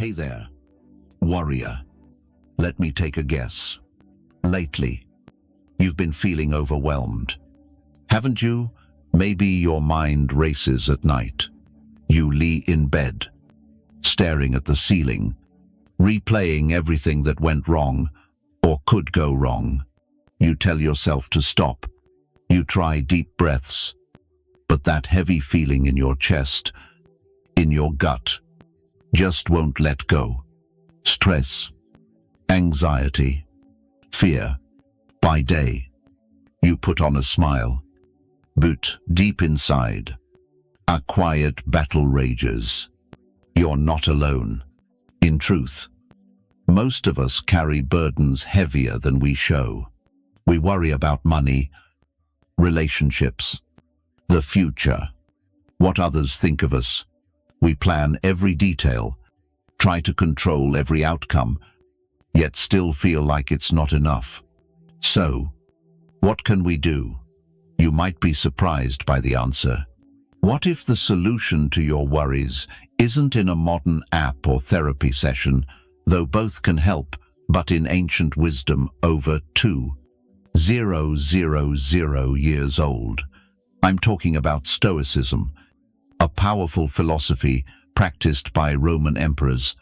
Hey there, warrior. Let me take a guess. Lately, you've been feeling overwhelmed. Haven't you? Maybe your mind races at night. You lie in bed, staring at the ceiling, replaying everything that went wrong or could go wrong. You tell yourself to stop. You try deep breaths, but that heavy feeling in your chest, in your gut, just won't let go. Stress, anxiety, fear. By day, you put on a smile, but deep inside, a quiet battle rages. You're not alone. In truth, most of us carry burdens heavier than we show. We worry about money, relationships, the future, what others think of us. We plan every detail, try to control every outcome, yet still feel like it's not enough. So, what can we do? You might be surprised by the answer. What if the solution to your worries isn't in a modern app or therapy session, though both can help, but in ancient wisdom over 2,000 years old? I'm talking about Stoicism, a powerful philosophy practiced by Roman emperors,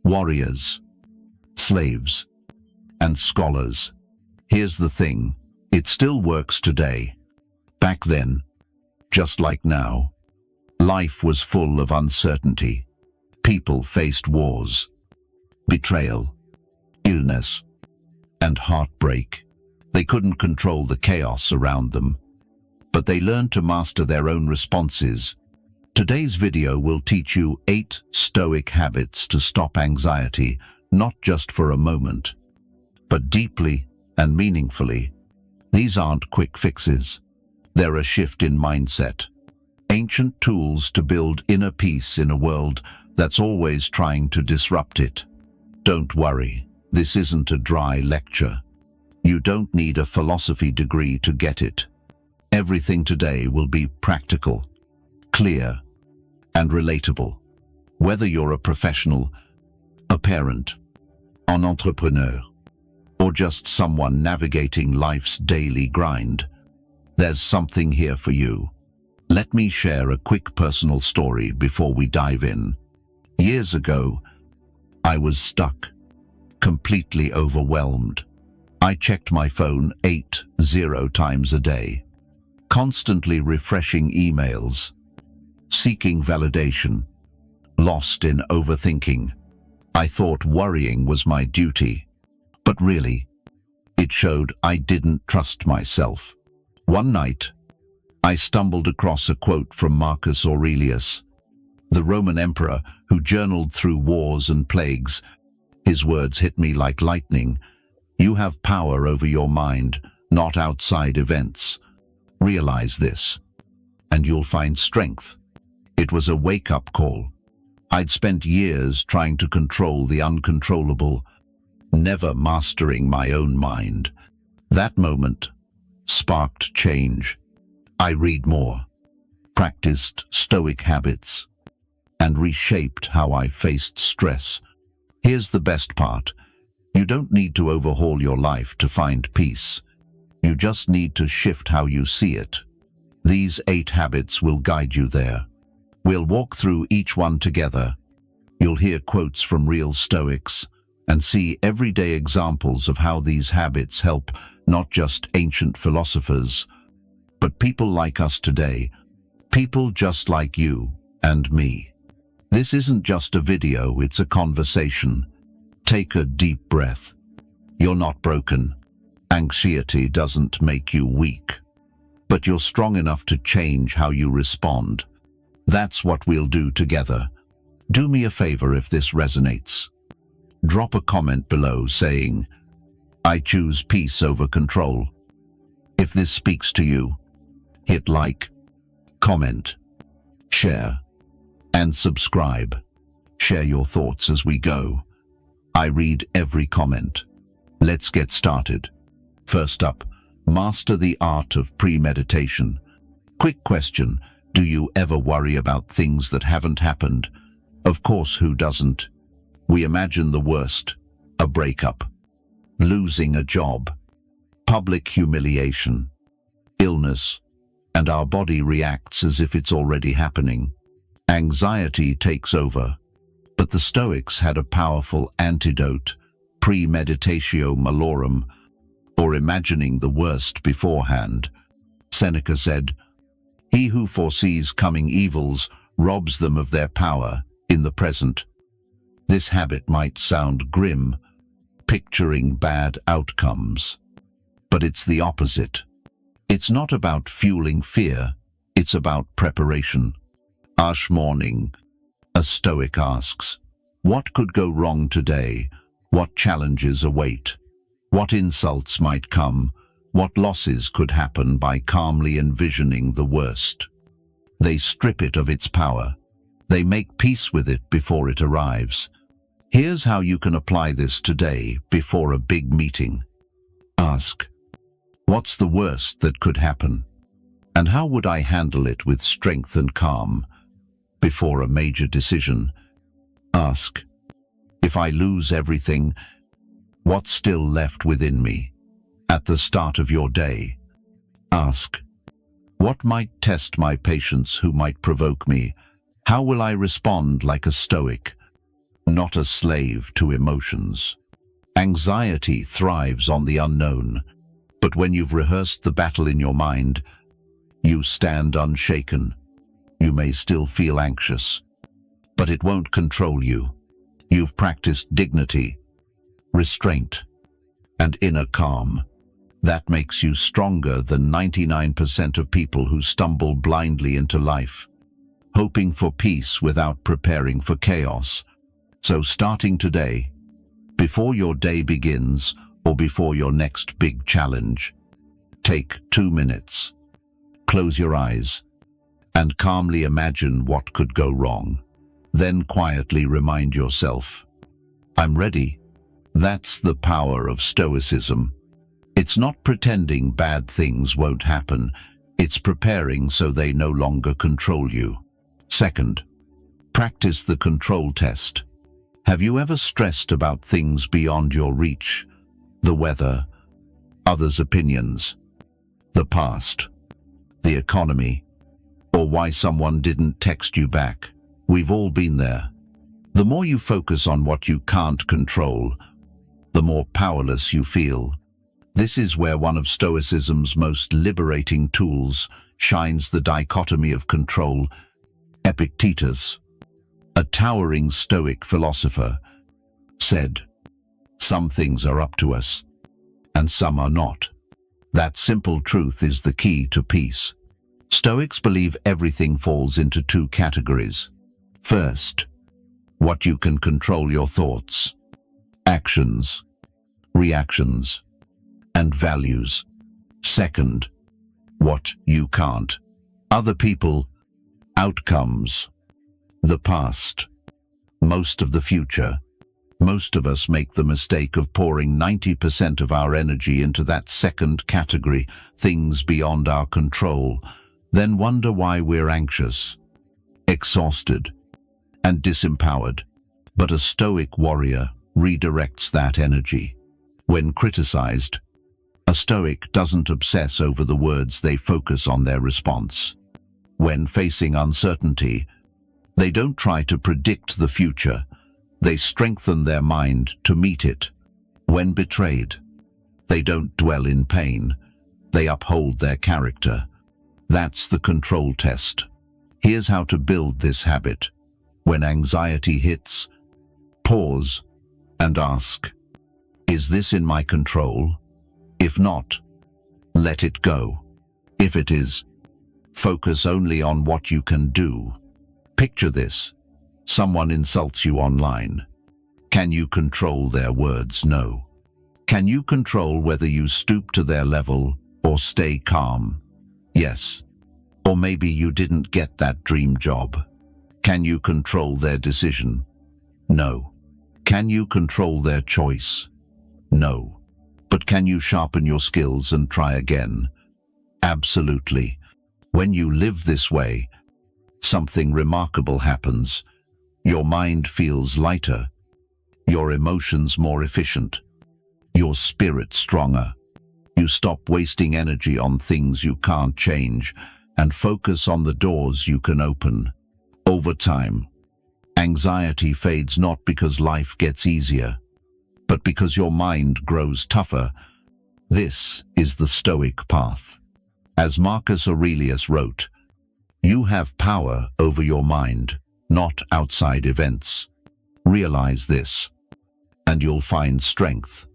warriors, slaves, and scholars. Here's the thing, it still works today. Back then, just like now, life was full of uncertainty. People faced wars, betrayal, illness, and heartbreak. They couldn't control the chaos around them, but they learned to master their own responses. Today's video will teach you 8 Stoic habits to stop anxiety, not just for a moment, but deeply and meaningfully. These aren't quick fixes. They're a shift in mindset. Ancient tools to build inner peace in a world that's always trying to disrupt it. Don't worry, this isn't a dry lecture. You don't need a philosophy degree to get it. Everything today will be practical, clear, and relatable. Whether you're a professional, a parent, an entrepreneur, or just someone navigating life's daily grind, there's something here for you. Let me share a quick personal story before we dive in. Years ago, I was stuck, completely overwhelmed. I checked my phone 80 times a day, constantly refreshing emails, seeking validation, lost in overthinking. I thought worrying was my duty, but really, it showed I didn't trust myself. One night, I stumbled across a quote from Marcus Aurelius, the Roman emperor who journaled through wars and plagues. His words hit me like lightning. You have power over your mind, not outside events. Realize this, and you'll find strength. It was a wake-up call. I'd spent years trying to control the uncontrollable, never mastering my own mind. That moment sparked change. I read more, practiced Stoic habits, and reshaped how I faced stress. Here's the best part. You don't need to overhaul your life to find peace. You just need to shift how you see it. These 8 habits will guide you there. We'll walk through each one together. You'll hear quotes from real Stoics and see everyday examples of how these habits help not just ancient philosophers, but people like us today, people just like you and me. This isn't just a video, it's a conversation. Take a deep breath. You're not broken. Anxiety doesn't make you weak, but you're strong enough to change how you respond. That's what we'll do together. Do me a favor if this resonates. Drop a comment below saying, I choose peace over control. If this speaks to you, hit like, comment, share, and subscribe. Share your thoughts as we go. I read every comment. Let's get started. First up, master the art of premeditation. Quick question, do you ever worry about things that haven't happened? Of course, who doesn't? We imagine the worst: a breakup, losing a job, public humiliation, illness, and our body reacts as if it's already happening. Anxiety takes over. But the Stoics had a powerful antidote: premeditatio malorum, or imagining the worst beforehand. Seneca said, "He who foresees coming evils robs them of their power in the present." This habit might sound grim, picturing bad outcomes, but it's the opposite. It's not about fueling fear, it's about preparation. Ash morning, a Stoic asks, what could go wrong today? What challenges await? What insults might come? What losses could happen? By calmly envisioning the worst, they strip it of its power. They make peace with it before it arrives. Here's how you can apply this today before a big meeting. Ask, what's the worst that could happen? And how would I handle it with strength and calm? Before a major decision, ask, if I lose everything, what's still left within me? At the start of your day, ask, what might test my patience? Who might provoke me? How will I respond like a Stoic, not a slave to emotions? Anxiety thrives on the unknown, but when you've rehearsed the battle in your mind, you stand unshaken. You may still feel anxious, but it won't control you. You've practiced dignity, restraint, and inner calm. That makes you stronger than 99% of people who stumble blindly into life, hoping for peace without preparing for chaos. So starting today, before your day begins or before your next big challenge, take 2 minutes, close your eyes, and calmly imagine what could go wrong. Then quietly remind yourself, I'm ready. That's the power of Stoicism. It's not pretending bad things won't happen. It's preparing so they no longer control you. Second, practice the control test. Have you ever stressed about things beyond your reach? The weather, others' opinions, the past, the economy, or why someone didn't text you back? We've all been there. The more you focus on what you can't control, the more powerless you feel. This is where one of Stoicism's most liberating tools shines: the dichotomy of control. Epictetus, a towering Stoic philosopher, said, some things are up to us, and some are not. That simple truth is the key to peace. Stoics believe everything falls into 2 categories. First, what you can control: your thoughts, actions, reactions, and values. Second, what you can't: other people, outcomes, the past, most of the future. Most of us make the mistake of pouring 90% of our energy into that second category, things beyond our control, then wonder why we're anxious, exhausted, and disempowered. But a Stoic warrior redirects that energy. When criticized, a Stoic doesn't obsess over the words, they focus on their response. When facing uncertainty, they don't try to predict the future, they strengthen their mind to meet it. When betrayed, they don't dwell in pain, they uphold their character. That's the control test. Here's how to build this habit. When anxiety hits, pause and ask, is this in my control? If not, let it go. If it is, focus only on what you can do. Picture this. Someone insults you online. Can you control their words? No. Can you control whether you stoop to their level or stay calm? Yes. Or maybe you didn't get that dream job. Can you control their decision? No. Can you control their choice? No. But can you sharpen your skills and try again? Absolutely. When you live this way, something remarkable happens. Your mind feels lighter, your emotions more efficient, your spirit stronger. You stop wasting energy on things you can't change and focus on the doors you can open. Over time, anxiety fades not because life gets easier, but because your mind grows tougher. This is the Stoic path. As Marcus Aurelius wrote, "You have power over your mind, not outside events." Realize this, and you'll find strength.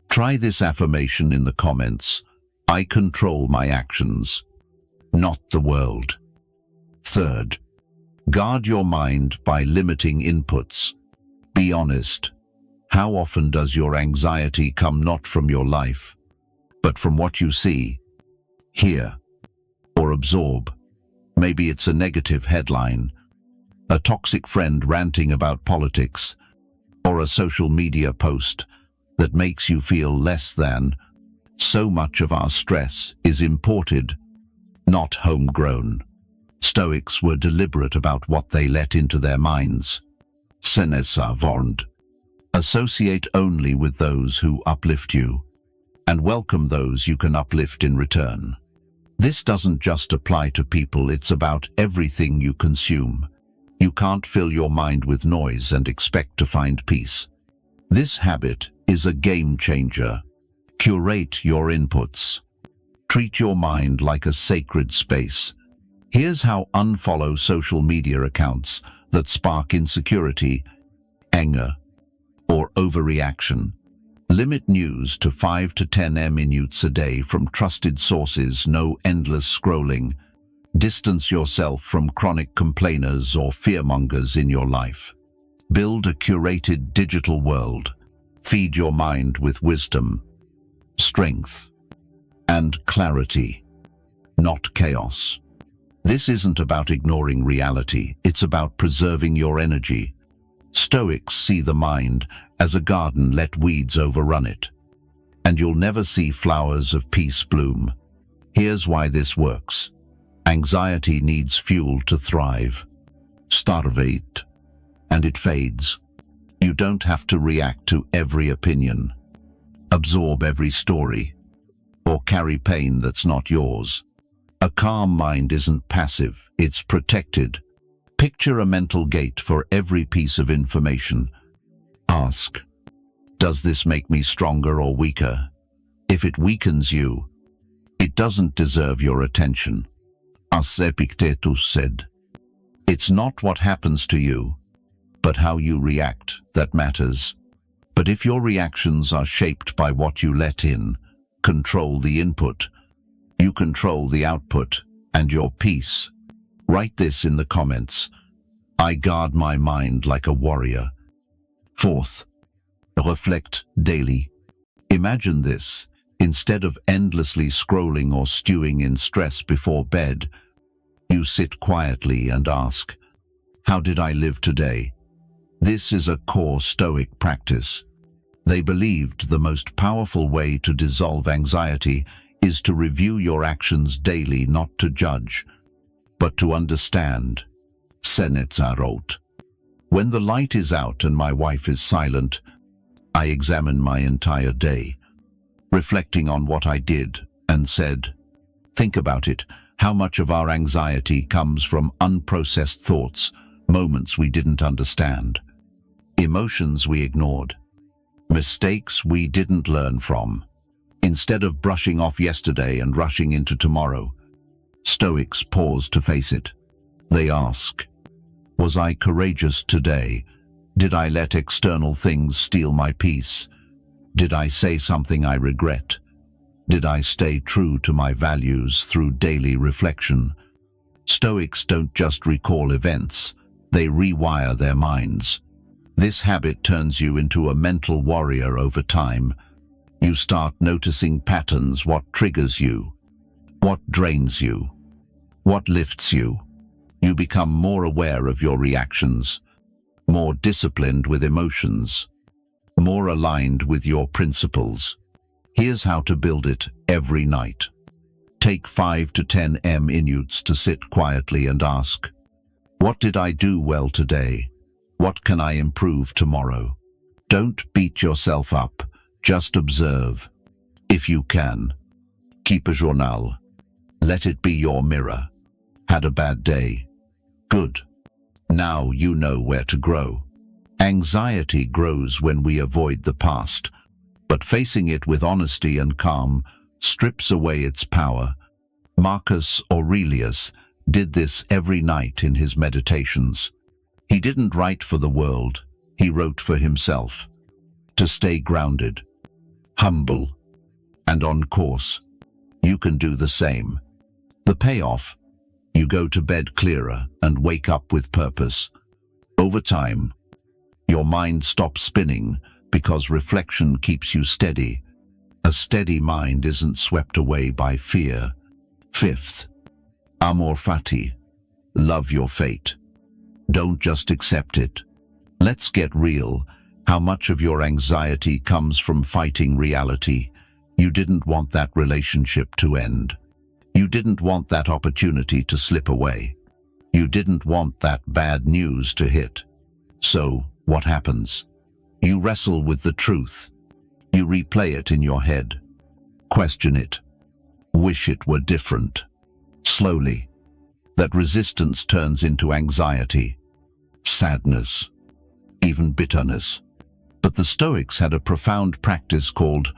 Try this affirmation in the comments. I control my actions, not the world. Third, guard your mind by limiting inputs. Be honest. How often does your anxiety come not from your life, but from what you see, hear, or absorb? Maybe it's a negative headline, a toxic friend ranting about politics, or a social media post that makes you feel less than. So much of our stress is imported, not homegrown. Stoics were deliberate about what they let into their minds. Seneca warned, "Associate only with those who uplift you, and welcome those you can uplift in return." This doesn't just apply to people, it's about everything you consume. You can't fill your mind with noise and expect to find peace. This habit is a game changer. Curate your inputs. Treat your mind like a sacred space. Here's how: unfollow social media accounts that spark insecurity, anger, or overreaction. Limit news to 5 to 10 minutes a day from trusted sources. No endless scrolling. Distance yourself from chronic complainers or fearmongers in your life. Build a curated digital world. Feed your mind with wisdom, strength, and clarity, not chaos. This isn't about ignoring reality, it's about preserving your energy. Stoics see the mind as a garden, let weeds overrun it, and you'll never see flowers of peace bloom. Here's why this works. Anxiety needs fuel to thrive. Starvate, and it fades. You don't have to react to every opinion, absorb every story, or carry pain that's not yours. A calm mind isn't passive, it's protected. Picture a mental gate for every piece of information. Ask, does this make me stronger or weaker? If it weakens you, it doesn't deserve your attention. As Epictetus said, it's not what happens to you, but how you react that matters. But if your reactions are shaped by what you let in, control the input, you control the output and your peace. Write this in the comments. I guard my mind like a warrior. Fourth, reflect daily. Imagine this. Instead of endlessly scrolling or stewing in stress before bed, you sit quietly and ask, how did I live today? This is a core Stoic practice. They believed the most powerful way to dissolve anxiety is to review your actions daily, not to judge, but to understand. Seneca wrote, when the light is out and my wife is silent, I examine my entire day, reflecting on what I did and said. Think about it. How much of our anxiety comes from unprocessed thoughts, moments we didn't understand, emotions we ignored, mistakes we didn't learn from. Instead of brushing off yesterday and rushing into tomorrow, Stoics pause to face it. They ask, was I courageous today? Did I let external things steal my peace? Did I say something I regret? Did I stay true to my values through daily reflection? Stoics don't just recall events, they rewire their minds. This habit turns you into a mental warrior over time. You start noticing patterns, what triggers you, what drains you, what lifts you. You become more aware of your reactions, more disciplined with emotions, more aligned with your principles. Here's how to build it every night. Take 5 to 10 minutes to sit quietly and ask, what did I do well today? What can I improve tomorrow? Don't beat yourself up, just observe. If you can, keep a journal. Let it be your mirror. Had a bad day? Good. Now you know where to grow. Anxiety grows when we avoid the past, but facing it with honesty and calm strips away its power. Marcus Aurelius did this every night in his meditations. He didn't write for the world, he wrote for himself. To stay grounded, humble, and on course, you can do the same. The payoff: you go to bed clearer and wake up with purpose. Over time, your mind stops spinning because reflection keeps you steady. A steady mind isn't swept away by fear. Fifth, amor fati. Love your fate. Don't just accept it. Let's get real. How much of your anxiety comes from fighting reality? You didn't want that relationship to end. You didn't want that opportunity to slip away. You didn't want that bad news to hit. So, what happens? You wrestle with the truth. You replay it in your head. Question it. Wish it were different. Slowly, that resistance turns into anxiety, sadness, even bitterness. But the Stoics had a profound practice called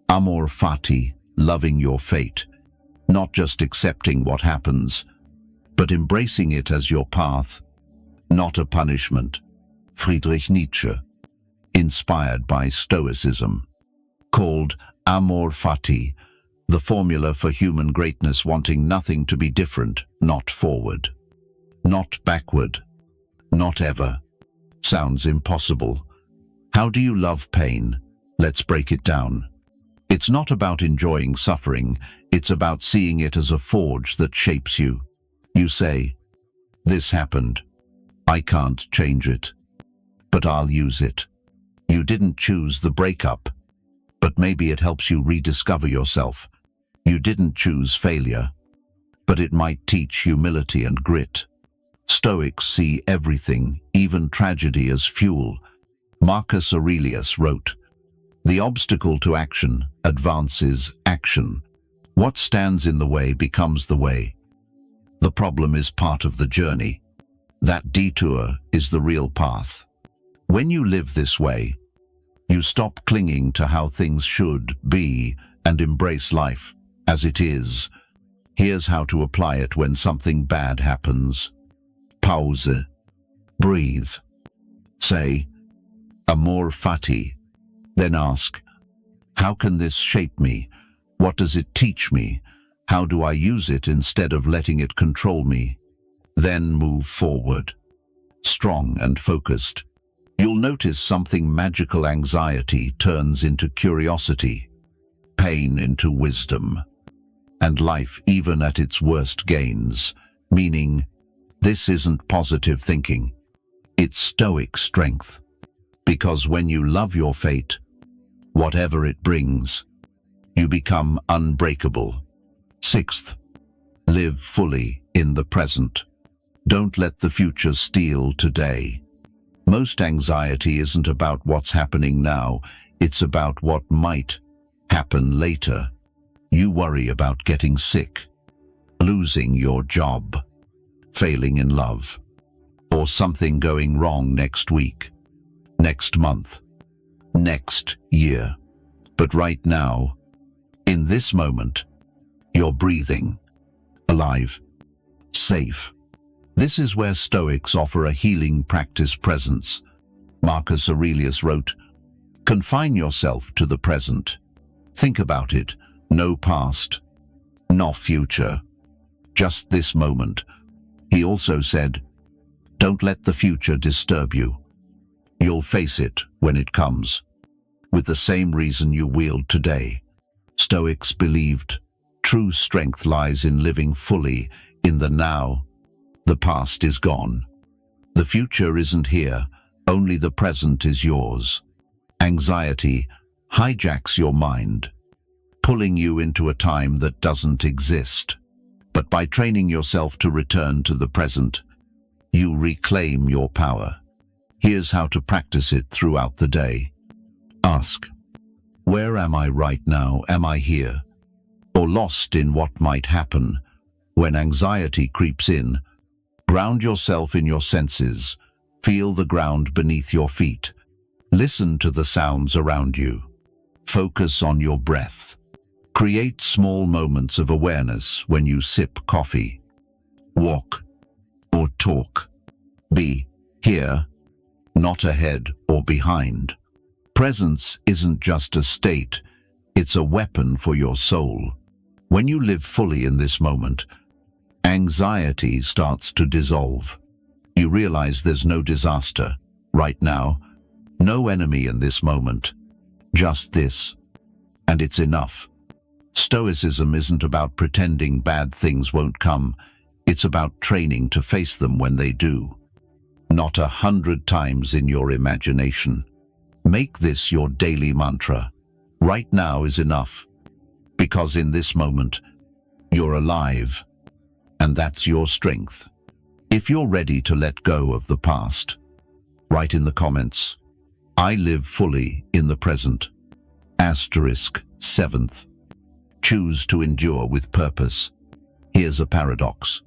amor fati, loving your fate. Not just accepting what happens, but embracing it as your path, not a punishment. Friedrich Nietzsche, inspired by Stoicism, called amor fati the formula for human greatness, wanting nothing to be different, not forward, not backward, not ever. Sounds impossible. How do you love pain? Let's break it down. It's not about enjoying suffering, it's about seeing it as a forge that shapes you. You say, this happened. I can't change it, but I'll use it. You didn't choose the breakup, but maybe it helps you rediscover yourself. You didn't choose failure, but it might teach humility and grit. Stoics see everything, even tragedy, as fuel. Marcus Aurelius wrote, "The obstacle to action advances action. What stands in the way becomes the way. The problem is part of the journey. That detour is the real path." When you live this way, you stop clinging to how things should be and embrace life as it is. Here's how to apply it when something bad happens. Pause. Breathe. Say, amor fati. Then ask, how can this shape me? What does it teach me? How do I use it instead of letting it control me? Then move forward, strong and focused. You'll notice something magical. Anxiety turns into curiosity, pain into wisdom, and life, even at its worst, gains meaning. This isn't positive thinking, it's Stoic strength. Because when you love your fate, whatever it brings, you become unbreakable. Sixth, live fully in the present. Don't let the future steal today. Most anxiety isn't about what's happening now, it's about what might happen later. You worry about getting sick, losing your job, failing in love, or something going wrong next week, next month, next year. But right now, in this moment, you're breathing, alive, safe. This is where Stoics offer a healing practice: presence. Marcus Aurelius wrote, "Confine yourself to the present. Think about it. No past, no future. Just this moment." He also said, "Don't let the future disturb you. You'll face it when it comes, with the same reason you wield today." Stoics believed true strength lies in living fully in the now. The past is gone. The future isn't here. Only the present is yours. Anxiety hijacks your mind, pulling you into a time that doesn't exist. But by training yourself to return to the present, you reclaim your power. Here's how to practice it throughout the day. Ask, where am I right now? Am I here? Or lost in what might happen? When anxiety creeps in, ground yourself in your senses. Feel the ground beneath your feet. Listen to the sounds around you. Focus on your breath. Create small moments of awareness when you sip coffee, walk, or talk. Be here, not ahead or behind. Presence isn't just a state, it's a weapon for your soul. When you live fully in this moment, anxiety starts to dissolve. You realize there's no disaster right now, no enemy in this moment, just this, and it's enough. Stoicism isn't about pretending bad things won't come, it's about training to face them when they do. Not 100 times in your imagination. Make this your daily mantra. Right now is enough, because in this moment, you're alive, and that's your strength. If you're ready to let go of the past, write in the comments, I live fully in the present. *7th. Choose to endure with purpose. Here's a paradox.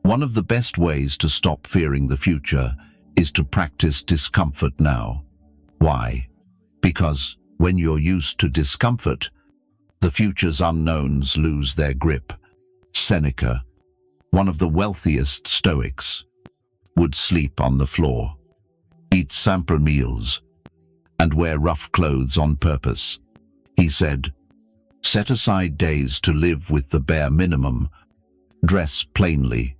One of the best ways to stop fearing the future is to practice discomfort now. Why? Because when you're used to discomfort, the future's unknowns lose their grip. Seneca, one of the wealthiest Stoics, would sleep on the floor, eat simple meals, and wear rough clothes on purpose. He said, set aside days to live with the bare minimum, dress plainly,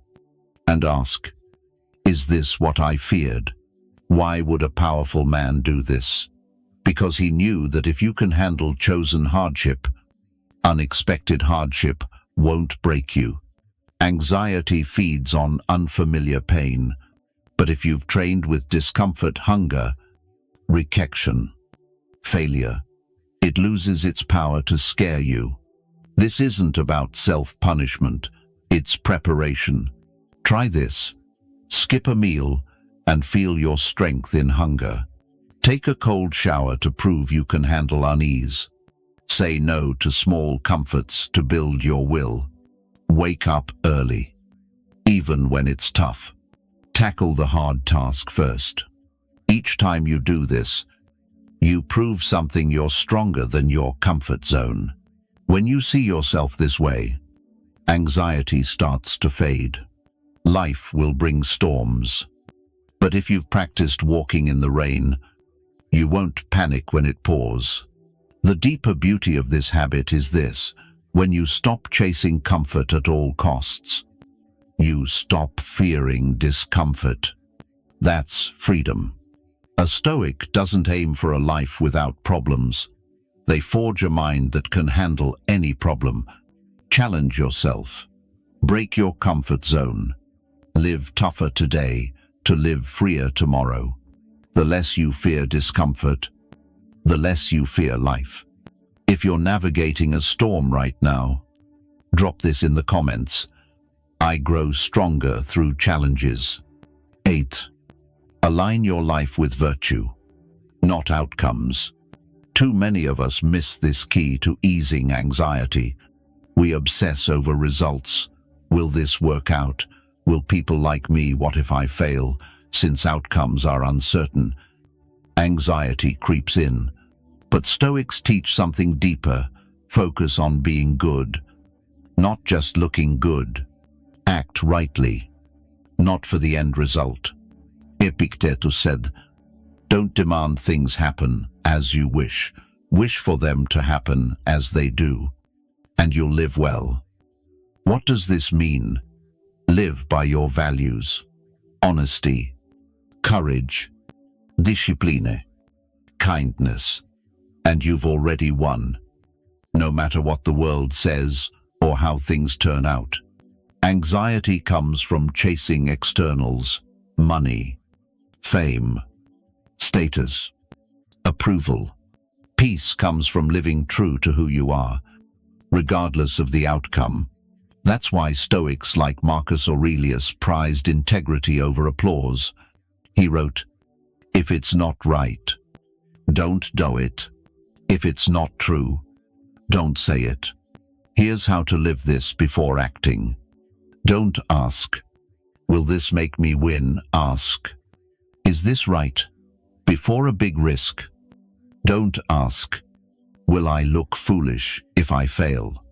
and ask, is this what I feared? Why would a powerful man do this? Because he knew that if you can handle chosen hardship, unexpected hardship won't break you. Anxiety feeds on unfamiliar pain, but if you've trained with discomfort, hunger, rejection, failure, it loses its power to scare you. This isn't about self-punishment, it's preparation. Try this. Skip a meal and feel your strength in hunger. Take a cold shower to prove you can handle unease. Say no to small comforts to build your will. Wake up early, even when it's tough. Tackle the hard task first. Each time you do this, you prove something. You're stronger than your comfort zone. When you see yourself this way, anxiety starts to fade. Life will bring storms. But if you've practiced walking in the rain, you won't panic when it pours. The deeper beauty of this habit is this: when you stop chasing comfort at all costs, you stop fearing discomfort. That's freedom. A Stoic doesn't aim for a life without problems. They forge a mind that can handle any problem. Challenge yourself. Break your comfort zone. Live tougher today to live freer tomorrow. The less you fear discomfort, the less you fear life. If you're navigating a storm right now, drop this in the comments. I grow stronger through challenges. 8. Align your life with virtue, not outcomes. Too many of us miss this key to easing anxiety. We obsess over results. Will this work out? Will people like me? What if I fail? Since outcomes are uncertain, anxiety creeps in. But Stoics teach something deeper. Focus on being good, not just looking good. Act rightly, not for the end result. Epictetus said, don't demand things happen as you wish. Wish for them to happen as they do, and you'll live well. What does this mean? Live by your values. Honesty, courage, discipline, kindness, and you've already won. No matter what the world says or how things turn out. Anxiety comes from chasing externals, money, fame, status, approval. Peace comes from living true to who you are, regardless of the outcome. That's why Stoics like Marcus Aurelius prized integrity over applause. He wrote, if it's not right, don't do it. If it's not true, don't say it. Here's how to live this before acting. Don't ask, will this make me win? Ask, is this right? Before a big risk. Don't ask, will I look foolish if I fail?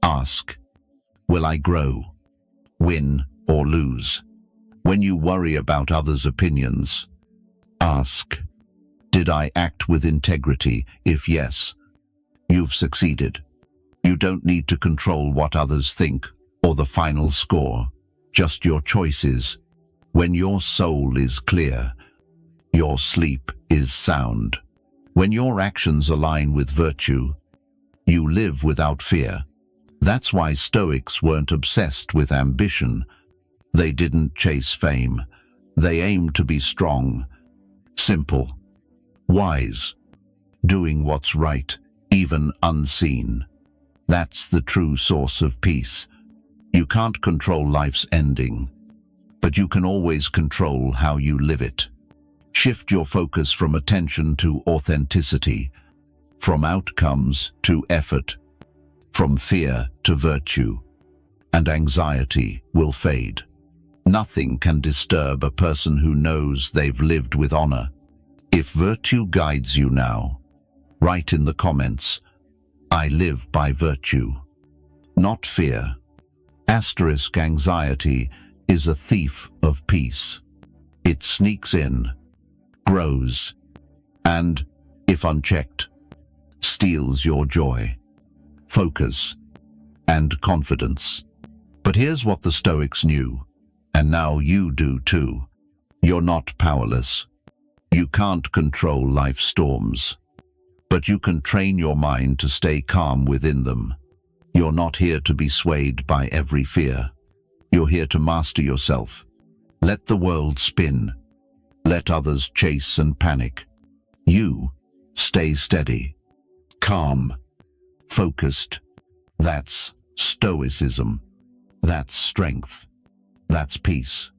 Ask, will I grow, win or lose? When you worry about others' opinions, ask, did I act with integrity? If yes, you've succeeded. You don't need to control what others think or the final score, just your choices. When your soul is clear, your sleep is sound. When your actions align with virtue, you live without fear. That's why Stoics weren't obsessed with ambition. They didn't chase fame. They aimed to be strong, simple, wise, doing what's right, even unseen. That's the true source of peace. You can't control life's ending, but you can always control how you live it. Shift your focus from attention to authenticity, from outcomes to effort, from fear to virtue, and anxiety will fade. Nothing can disturb a person who knows they've lived with honor. If virtue guides you now, write in the comments, I live by virtue, not fear. Anxiety is a thief of peace. It sneaks in, grows, and, if unchecked, steals your joy, focus, and confidence. But here's what the Stoics knew, and now you do too. You're not powerless. You can't control life's storms, but you can train your mind to stay calm within them. You're not here to be swayed by every fear. You're here to master yourself. Let the world spin. Let others chase and panic. You stay steady, calm, focused. That's Stoicism. That's strength. That's peace.